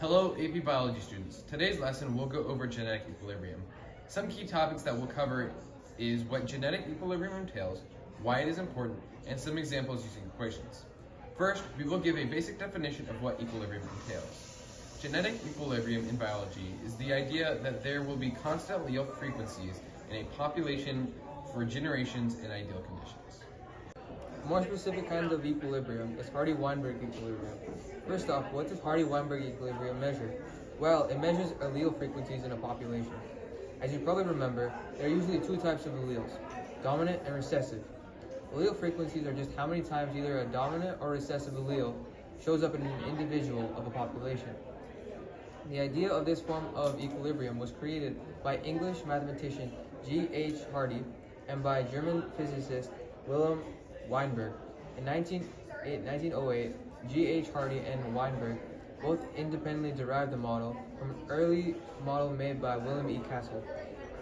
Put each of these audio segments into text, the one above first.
Hello AP Biology students. Today's lesson we'll go over genetic equilibrium. Some key topics that we'll cover is what genetic equilibrium entails, why it is important, and some examples using equations. First, we will give a basic definition of what equilibrium entails. Genetic equilibrium in biology is the idea that there will be constant allele frequencies in a population for generations in ideal conditions. More specific kinds of equilibrium is Hardy-Weinberg equilibrium. First off, what does Hardy-Weinberg equilibrium measure? Well, it measures allele frequencies in a population. As you probably remember, there are usually two types of alleles, dominant and recessive. Allele frequencies are just how many times either a dominant or recessive allele shows up in an individual of a population. The idea of this form of equilibrium was created by English mathematician G.H. Hardy and by German physicist Wilhelm Weinberg. In 1908, G.H. Hardy and Weinberg both independently derived the model from an early model made by William E. Castle,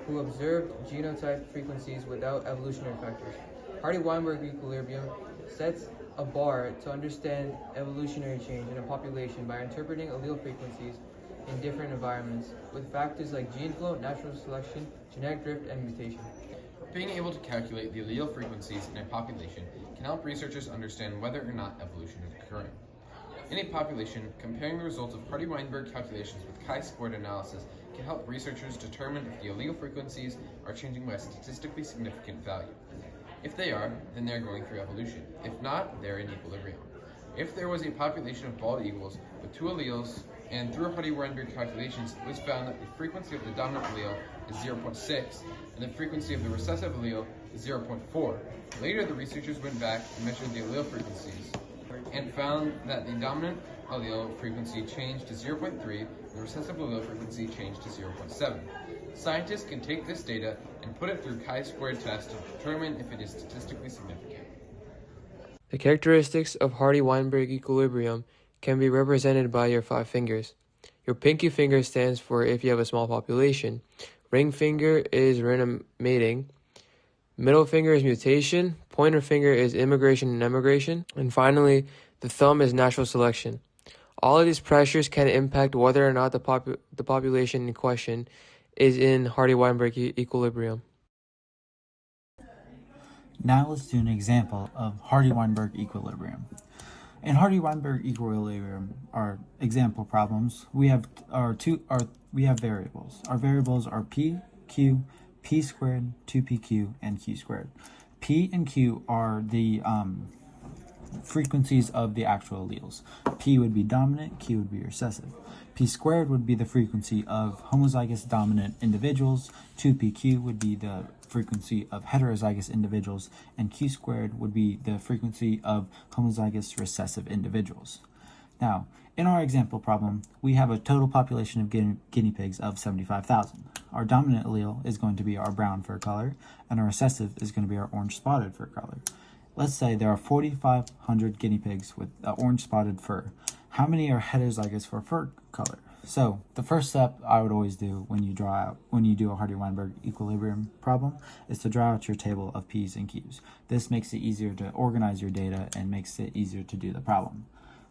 who observed genotype frequencies without evolutionary factors. Hardy-Weinberg equilibrium sets a bar to understand evolutionary change in a population by interpreting allele frequencies in different environments with factors like gene flow, natural selection, genetic drift, and mutation. Being able to calculate the allele frequencies in a population can help researchers understand whether or not evolution is occurring. In a population, comparing the results of Hardy-Weinberg calculations with chi-squared analysis can help researchers determine if the allele frequencies are changing by a statistically significant value. If they are, then they're going through evolution. If not, they're in equilibrium. If there was a population of bald eagles with two alleles, and through Hardy-Weinberg calculations, it was found that the frequency of the dominant allele is 0.6, and the frequency of the recessive allele is 0.4. Later, the researchers went back and measured the allele frequencies, and found that the dominant allele frequency changed to 0.3, and the recessive allele frequency changed to 0.7. Scientists can take this data and put it through chi-squared tests to determine if it is statistically significant. The characteristics of Hardy-Weinberg equilibrium can be represented by your 5 fingers. Your pinky finger stands for if you have a small population. Ring finger is random mating. Middle finger is mutation. Pointer finger is immigration and emigration. And finally, the thumb is natural selection. All of these pressures can impact whether or not the population in question is in Hardy-Weinberg equilibrium. Now let's do an example of Hardy-Weinberg equilibrium. In Hardy-Weinberg equilibrium, our example problems, we have variables. Our variables are p, q, p squared, 2pq, and q squared. P and q are the frequencies of the actual alleles. P would be dominant, q would be recessive. P squared would be the frequency of homozygous dominant individuals, 2pq would be the frequency of heterozygous individuals, and q squared would be the frequency of homozygous recessive individuals. Now, in our example problem, we have a total population of guinea pigs of 75,000. Our dominant allele is going to be our brown fur color, and our recessive is going to be our orange spotted fur color. Let's say there are 4,500 guinea pigs with orange spotted fur. How many are heterozygous for fur color? So the first step I would always do when you do a Hardy-Weinberg equilibrium problem is to draw out your table of P's and Q's. This makes it easier to organize your data and makes it easier to do the problem.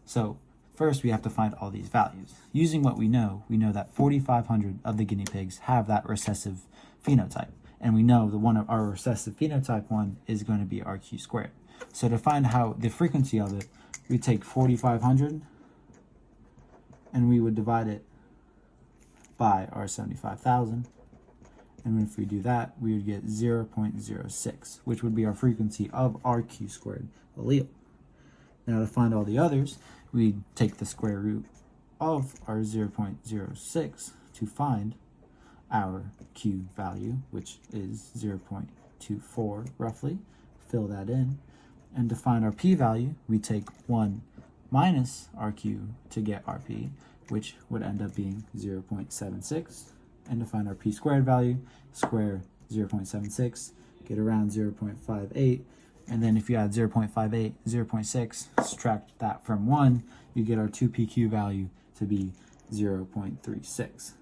So first we have to find all these values. Using what we know that 4,500 of the guinea pigs have that recessive phenotype. And we know the one of our recessive phenotype one is going to be our Q squared. So to find how the frequency of it, we take 4,500 and we would divide it by our 75,000. And if we do that, we would get 0.06, which would be our frequency of our Q squared allele. Now to find all the others, we take the square root of our 0.06 to find our Q value, which is 0.24 roughly. Fill that in. And to find our P value, we take 1 minus our Q to get our P, which would end up being 0.76. And to find our P squared value, square 0.76, get around 0.58. And then if you add 0.58, 0.6, subtract that from 1, you get our 2pq value to be 0.36.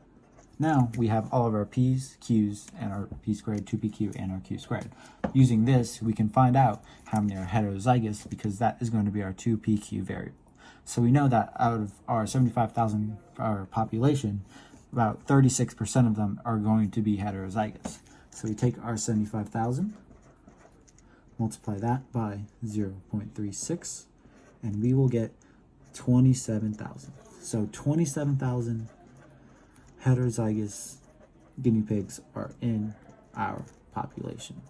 Now we have all of our p's, q's, and our p squared, 2pq, and our q squared. Using this, we can find out how many are heterozygous because that is going to be our 2pq variable. So we know that out of our 75,000 our population, about 36% of them are going to be heterozygous. So we take our 75,000, multiply that by 0.36, and we will get 27,000. So 27,000 heterozygous guinea pigs are in our population.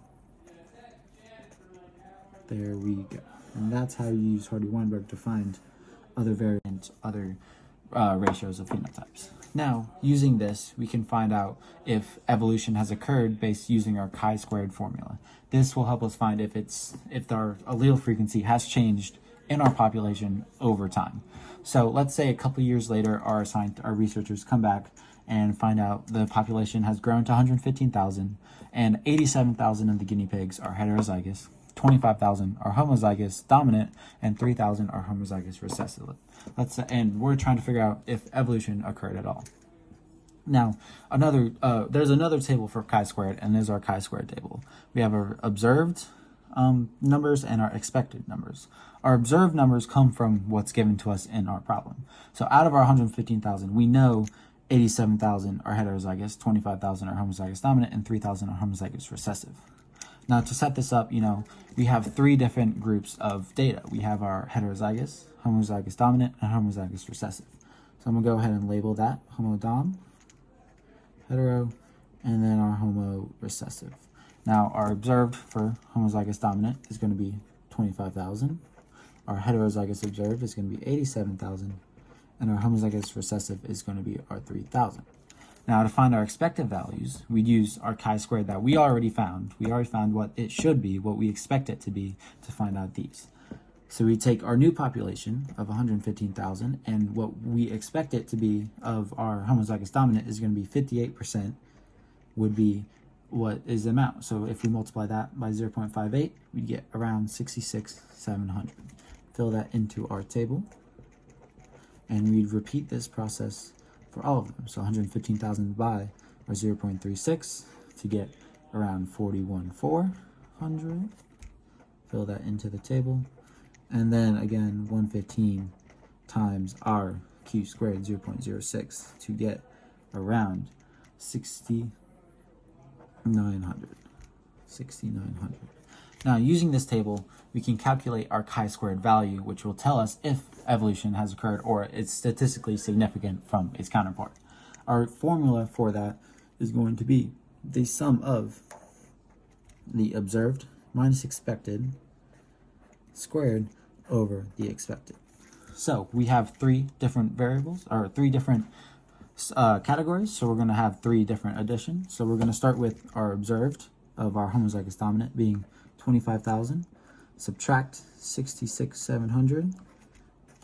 There we go. And that's how you use Hardy-Weinberg to find other variants, other ratios of phenotypes. Now, using this, we can find out if evolution has occurred based using our chi-squared formula. This will help us find if our allele frequency has changed in our population over time. So let's say a couple years later, our researchers come back and find out the population has grown to 115,000 and 87,000 of the guinea pigs are heterozygous, 25,000 are homozygous dominant, and 3,000 are homozygous recessive. And we're trying to figure out if evolution occurred at all. Now, there's another table for chi-squared, and there's our chi-squared table. We have our observed numbers and our expected numbers. Our observed numbers come from what's given to us in our problem. So out of our 115,000, we know 87,000 are heterozygous, 25,000 are homozygous dominant, and 3,000 are homozygous recessive. Now, to set this up, we have three different groups of data. We have our heterozygous, homozygous dominant, and homozygous recessive. So I'm going to go ahead and label that homodom, hetero, and then our homo recessive. Now, our observed for homozygous dominant is going to be 25,000. Our heterozygous observed is going to be 87,000. And our homozygous recessive is going to be our 3,000. Now, to find our expected values, we'd use our chi-squared that we already found. We already found what it should be, what we expect it to be, to find out these. So we take our new population of 115,000, and what we expect it to be of our homozygous dominant is going to be 58% would be what is the amount. So if we multiply that by 0.58, we'd get around 66,700. Fill that into our table, and we'd repeat this process for all of them. So 115,000 by our 0.36 to get around 41,400. Fill that into the table. And then again, 115 times our q squared 0.06 to get around 6,900. 6,900. Now, using this table, we can calculate our chi-squared value, which will tell us if evolution has occurred or it's statistically significant from its counterpart. Our formula for that is going to be the sum of the observed minus expected squared over the expected. So we have three different variables, or three different categories, so we're going to have three different additions. So we're going to start with our observed of our homozygous dominant being 25,000, subtract 66,700,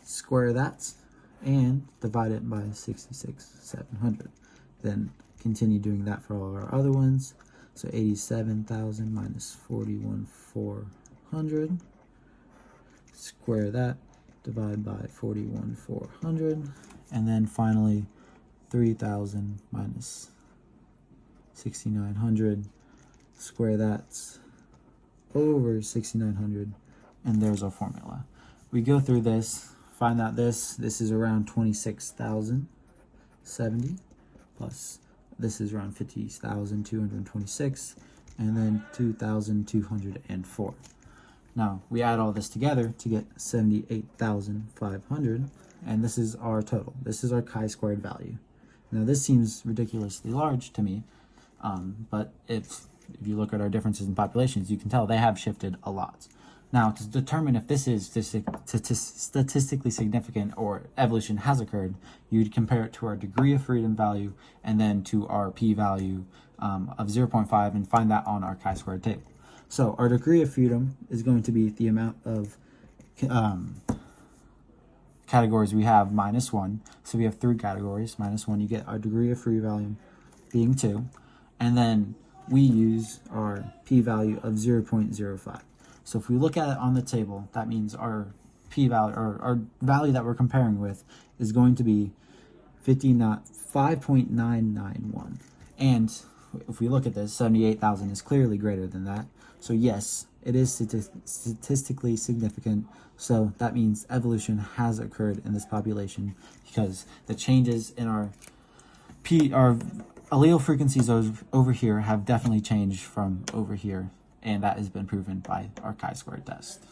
square that, and divide it by 66,700. Then continue doing that for all of our other ones. So 87,000 minus 41,400, square that, divide by 41,400, and then finally 3,000 minus 6,900, square that over 6,900, and there's our formula. We go through this, find out this is around 26,070, plus this is around 50,226, and then 2,204. Now, we add all this together to get 78,500, and this is our total. This is our chi-squared value. Now, this seems ridiculously large to me, but if you look at our differences in populations, you can tell they have shifted a lot. Now, to determine if this is statistically significant or evolution has occurred, you'd compare it to our degree of freedom value and then to our p-value of 0.5 and find that on our chi-squared table. So our degree of freedom is going to be the amount of categories we have minus 1. So we have 3 categories. Minus 1, you get our degree of free value being 2. And then we use our p-value of 0.05. So if we look at it on the table, that means our p-value, or our value that we're comparing with, is going to be 5.991. And if we look at this, 78,000 is clearly greater than that. So yes, it is statistically significant. So that means evolution has occurred in this population because the changes in our allele frequencies over here have definitely changed from over here, and that has been proven by our chi-square test.